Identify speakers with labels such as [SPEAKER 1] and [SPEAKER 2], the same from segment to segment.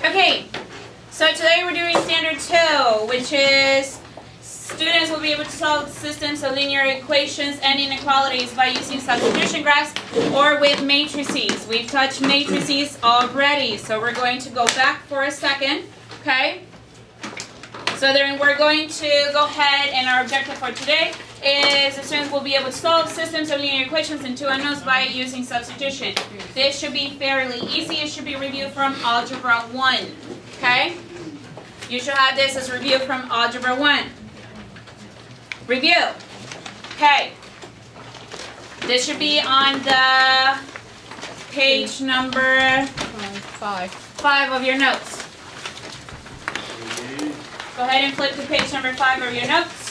[SPEAKER 1] Okay, so today we're doing standard 2, which is students will be able to solve systems of linear equations and inequalities by using substitution graphs or with matrices. We've touched matrices already, so we're going to go back for a second, okay? So then we're going to go ahead, and our objective for today is the students will be able to solve systems of linear equations and two unknowns by using substitution. This should be fairly easy. It should be reviewed from Algebra 1, okay? You should have this as review from Algebra 1. Review. Okay. This should be on the page number 5 of your notes. Go ahead and flip to page number 5 of your notes.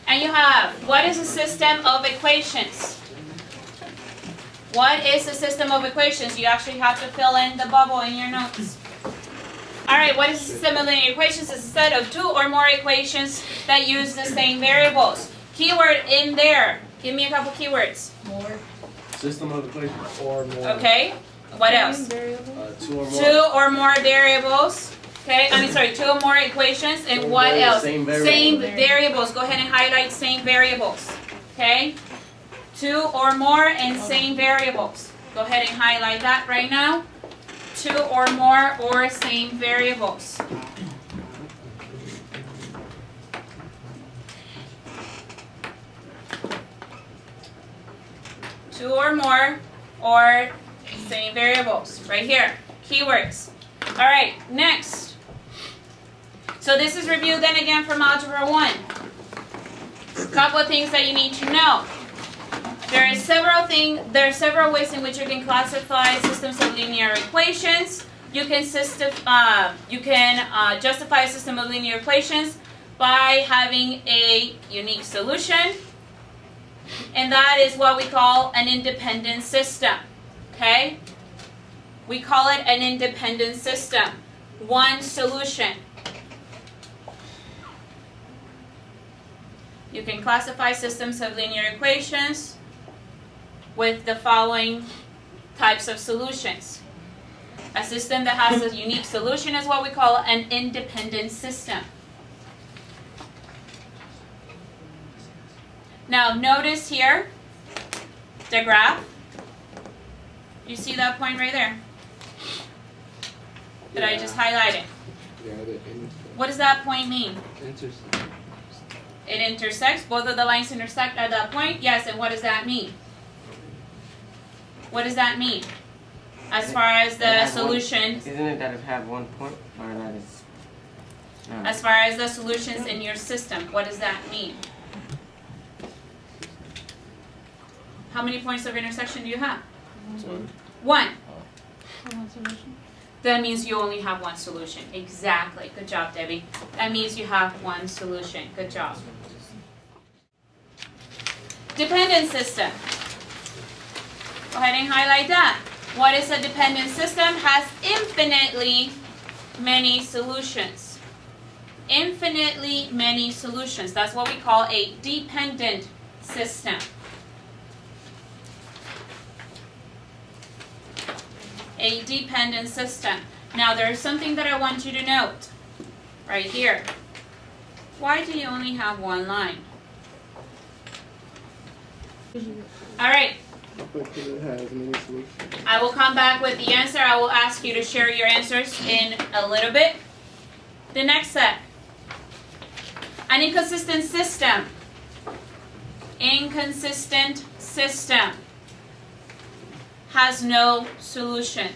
[SPEAKER 1] And you have, what is a system of equations? What is a system of equations? You actually have to fill in the bubble in your notes. Alright, what is a system of linear equations? It's a set of two or more equations that use the same variables. Keyword in there. Give me a couple keywords.
[SPEAKER 2] More.
[SPEAKER 3] System of equations. Or more.
[SPEAKER 1] Okay. What else?
[SPEAKER 3] Two or more.
[SPEAKER 1] Two or more variables. Okay, two or more equations. And
[SPEAKER 3] Same
[SPEAKER 1] what
[SPEAKER 3] variables,
[SPEAKER 1] else?
[SPEAKER 3] same variables.
[SPEAKER 1] Same variables. Go ahead and highlight same variables. Okay? Two or more and same variables. Go ahead and highlight that right now. Two or more or same variables. Two or more or same variables. Right here. Keywords. Alright, next. So this is review then again from Algebra 1. A couple of things that you need to know. There are several ways in which you can classify systems of linear equations. You can justify a system of linear equations by having a unique solution, and that is what we call an independent system. Okay? We call it an independent system. One solution. You can classify systems of linear equations with the following types of solutions. A system that has a unique solution is what we call an independent system. Now notice here the graph. You see that point right there that I just highlighted?
[SPEAKER 3] Yeah,
[SPEAKER 1] What does that point mean? It intersects. Both of the lines intersect at that point. Yes, and what does that mean? What does that mean? As far as the solution.
[SPEAKER 2] Isn't it that it have one point, or that is? No.
[SPEAKER 1] As far as the solutions in your system, what does that mean? How many points of intersection do you have? One. That means you only have one solution. Exactly. Good job, Debbie. That means you have one solution. Good job. Dependent system. Go ahead and highlight that. What is a dependent system? Has infinitely many solutions. Infinitely many solutions. That's what we call a dependent system. A dependent system. Now there's something that I want you to note right here. Why do you only have one line? Alright.
[SPEAKER 3] Because it has many solutions.
[SPEAKER 1] I will come back with the answer. I will ask you to share your answers in a little bit. The next set. An inconsistent system. Inconsistent system has no solution.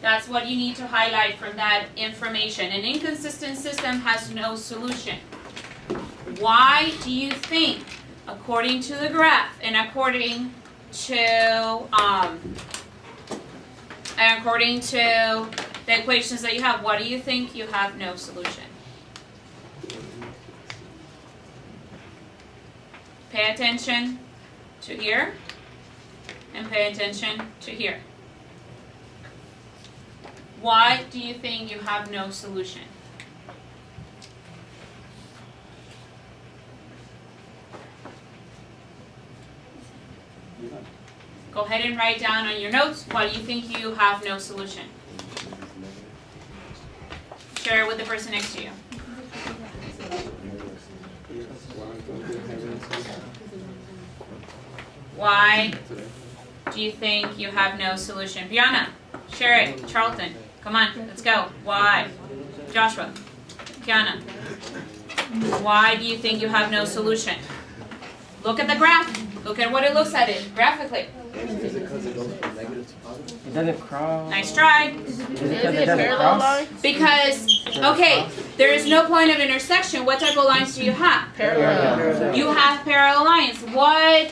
[SPEAKER 1] That's what you need to highlight from that information. An inconsistent system has no solution. Why do you think, according to the graph and according to the equations that you have, what do you think you have no solution? Pay attention to here. And pay attention to here. Why do you think you have no solution? Go ahead and write down on your notes why you think you have no solution. Share it with the person next to you. Why do you think you have no solution? Brianna, share it. Charlton, come on, let's go. Why? Joshua, Kiana, why do you think you have no solution? Look at the graph. Look at what it looks at it graphically.
[SPEAKER 3] Is it because it goes from negative to positive?
[SPEAKER 2] It doesn't cross.
[SPEAKER 1] Nice try.
[SPEAKER 2] Is it because it doesn't cross?
[SPEAKER 1] Because, okay, there is no point of intersection. What type of lines do you have?
[SPEAKER 2] Parallel.
[SPEAKER 1] You have parallel lines.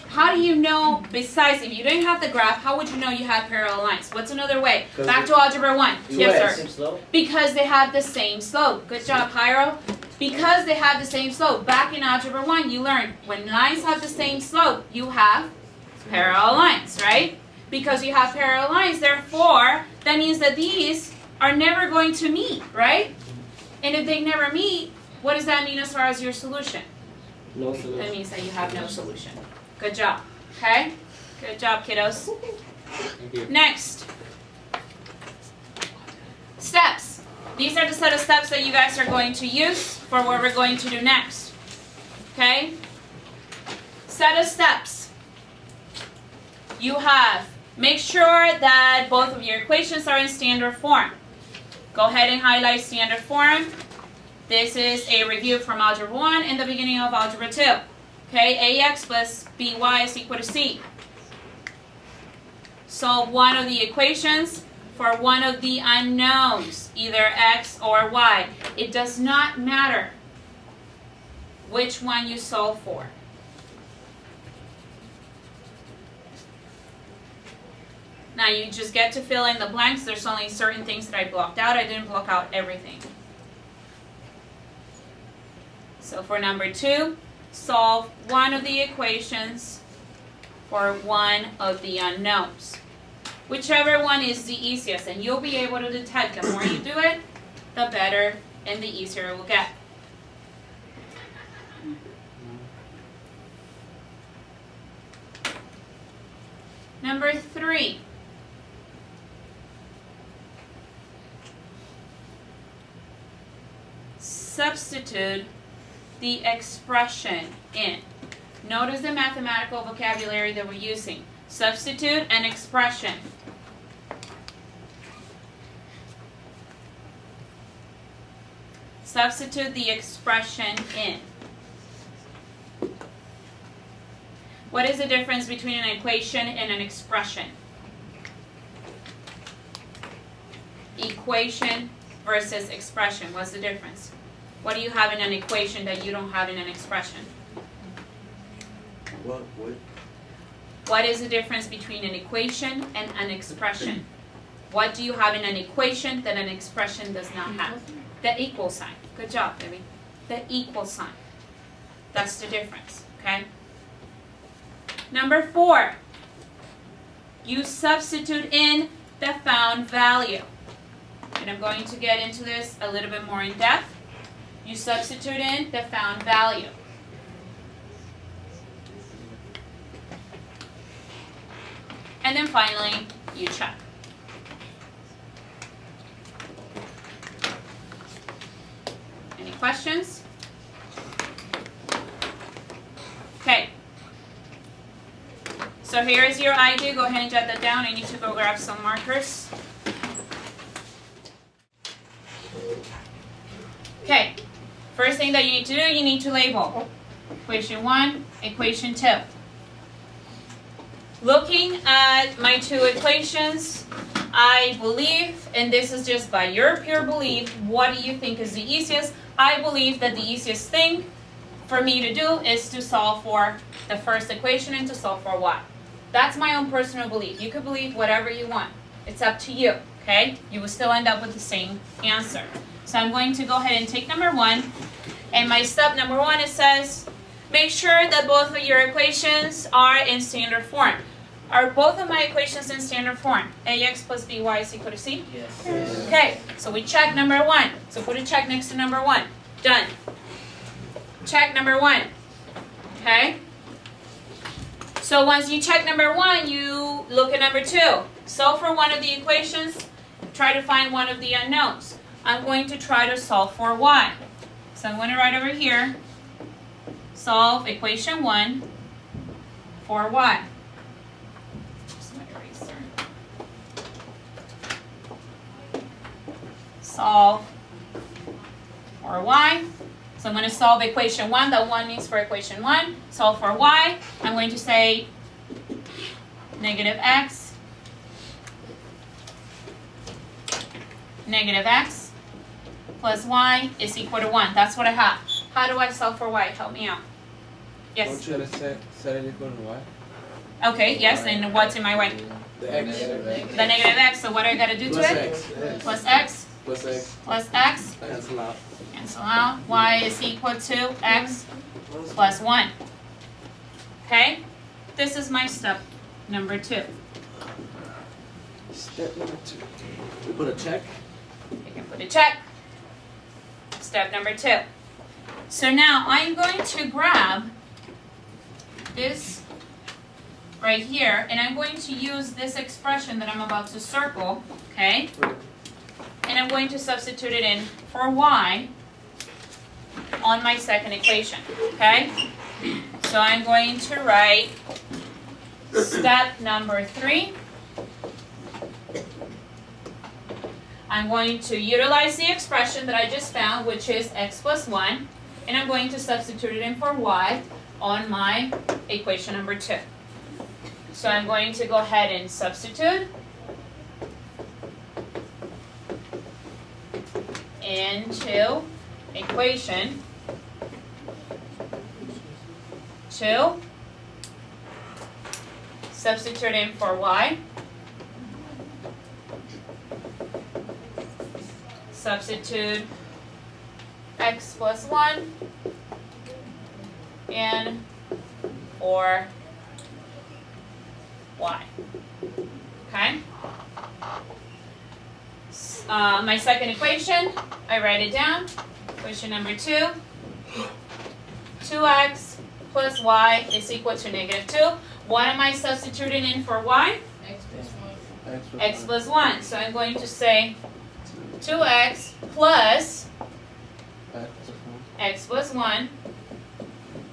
[SPEAKER 1] How do you know, besides if you didn't have the graph, how would you know you had parallel lines? What's another way? Back to algebra 1. Yes, sir. Because they have the same slope. Good job, Pyro. Because they have the same slope. Back in algebra 1, you learned when lines have the same slope, you have parallel lines, right? Because you have parallel lines, therefore, that means that these are never going to meet, right? And if they never meet, what does that mean as far as your solution?
[SPEAKER 2] No solution.
[SPEAKER 1] That means that you have no solution. Good job, okay? Good job, kiddos.
[SPEAKER 2] Thank you.
[SPEAKER 1] Next. Steps. These are the set of steps that you guys are going to use for what we're going to do next. Okay? Set of steps. You have, make sure that both of your equations are in standard form. Go ahead and highlight standard form. This is a review from algebra 1 and the beginning of algebra 2. Okay, ax plus by is equal to c. Solve one of the equations for one of the unknowns, either x or y. It does not matter which one you solve for. Now you just get to fill in the blanks. There's only certain things that I blocked out. I didn't block out everything. So for number 2, solve one of the equations for one of the unknowns. Whichever one is the easiest, and you'll be able to detect the more you do it, the better and the easier it will get. Number 3. Substitute the expression in. Notice the mathematical vocabulary that we're using. Substitute an expression. Substitute the expression in. What is the difference between an equation and an expression? Equation versus expression. What's the difference? What do you have in an equation that you don't have in an expression? What is the difference between an equation and an expression? What do you have in an equation that an expression does not have? The equal sign. Good job, baby. The equal sign. That's the difference, okay? Number 4. You substitute in the found value. And I'm going to get into this a little bit more in depth. You substitute in the found value. And then finally, you check. Any questions? Okay. So here is your ID. Go ahead and jot that down. I need to go grab some markers. Okay. First thing that you need to do, you need to label. Equation 1, equation 2. Looking at my 2 equations, I believe, and this is just by your pure belief, what do you think is the easiest? I believe that the easiest thing for me to do is to solve for the first equation and to solve for y. That's my own personal belief. You could believe whatever you want. It's up to you, okay? You will still end up with the same answer. So I'm going to go ahead and take number 1. And my step number 1, it says, make sure that both of your equations are in standard form. Are both of my equations in standard form? Ax plus by is equal to c?
[SPEAKER 2] Yes.
[SPEAKER 1] Okay, so we check number 1. So put a check next to number 1. Done. Check number 1. Okay? So once you check number 1, you look at number 2. Solve for one of the equations, try to find one of the unknowns. I'm going to try to solve for y. So I'm going to write over here, solve equation 1 for y. Just my eraser. Solve for y. So I'm going to solve equation 1. That 1 means for equation 1. Solve for y. I'm going to say negative x plus y is equal to 1. That's what I have. How do I solve for y? Help me out. Yes?
[SPEAKER 2] Don't you gotta set it equal to y?
[SPEAKER 1] Okay, yes, and what's in my way?
[SPEAKER 3] The X.
[SPEAKER 1] The negative x. So what do I got to do to
[SPEAKER 3] Plus
[SPEAKER 1] it?
[SPEAKER 3] X.
[SPEAKER 1] Plus x
[SPEAKER 3] Plus X.
[SPEAKER 1] plus x.
[SPEAKER 2] Cancel out.
[SPEAKER 1] Cancel out. Y is equal to x plus 1. Okay? This is my step number 2.
[SPEAKER 3] Step number 2. We put a check.
[SPEAKER 1] You can put a check. Step number 2. So now I'm going to grab this right here, and I'm going to use this expression that I'm about to circle, okay? And I'm going to substitute it in for y on my second equation, okay? So I'm going to write step number 3. I'm going to utilize the expression that I just found, which is x plus 1, and I'm going to substitute it in for y on my equation number 2. So I'm going to go ahead and substitute into equation 2, substitute in for y, substitute x plus 1 in or y. Okay? My second equation, I write it down. Equation number 2. 2x plus y is equal to negative 2. What am I substituting in for y? X plus 1. So I'm going to say 2x plus x plus 1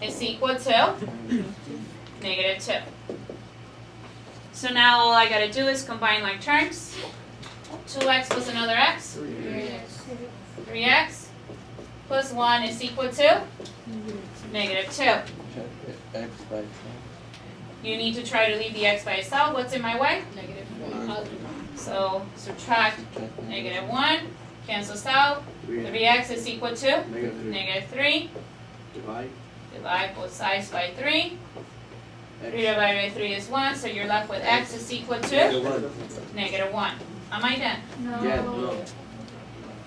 [SPEAKER 1] is equal to negative 2. So now all I got to do is combine like terms. 2x plus another x. 3x plus 1 is equal to negative 2.
[SPEAKER 2] Check x by itself.
[SPEAKER 1] You need to try to leave the x by itself. What's in my way?
[SPEAKER 4] Negative
[SPEAKER 2] 1.
[SPEAKER 1] So subtract negative 1. Cancels out. 3x is equal to negative 3.
[SPEAKER 3] Divide.
[SPEAKER 1] Divide both sides by 3. 3 divided by 3 is 1, so you're left with x is equal to negative 1. Am I done?
[SPEAKER 4] No.
[SPEAKER 3] Yeah, no.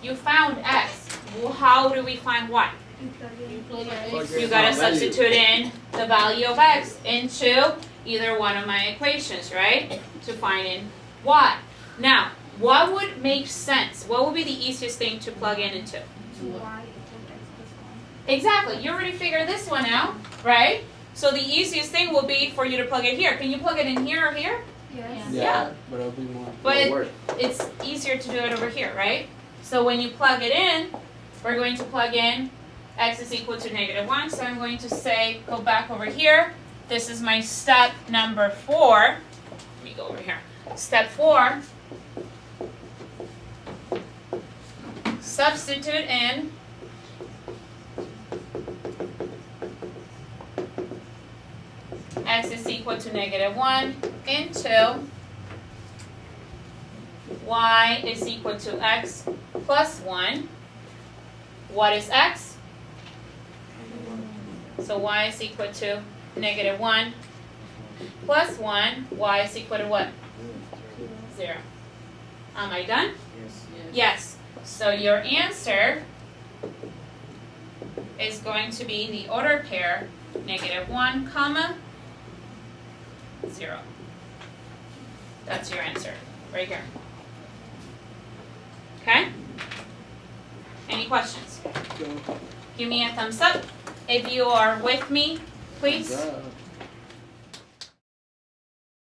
[SPEAKER 1] You found x. Well, how do we find y?
[SPEAKER 4] You plug your x.
[SPEAKER 1] You gotta substitute in the value of x into either one of my equations, right? To find in y. Now, what would make sense? What would be the easiest thing to plug in into? Exactly. You already figured this one out, right? So the easiest thing will be for you to plug it here. Can you plug it in here or here?
[SPEAKER 4] Yes.
[SPEAKER 1] Yeah.
[SPEAKER 2] But it'll be more.
[SPEAKER 1] But it's easier to do it over here, right? So when you plug it in, we're going to plug in x is equal to negative 1. So I'm going to say, go back over here. This is my step number 4. Let me go over here. Step 4. Substitute in x is equal to negative 1 into y is equal to x plus 1. What is x? So y is equal to negative 1 plus 1. Y is equal to what? 0. Am I done?
[SPEAKER 3] Yes.
[SPEAKER 1] Yes. So your answer is going to be the order pair negative 1, comma 0. That's your answer right here. Okay? Any questions? Give me a thumbs up if you are with me, please.
[SPEAKER 2] Good job.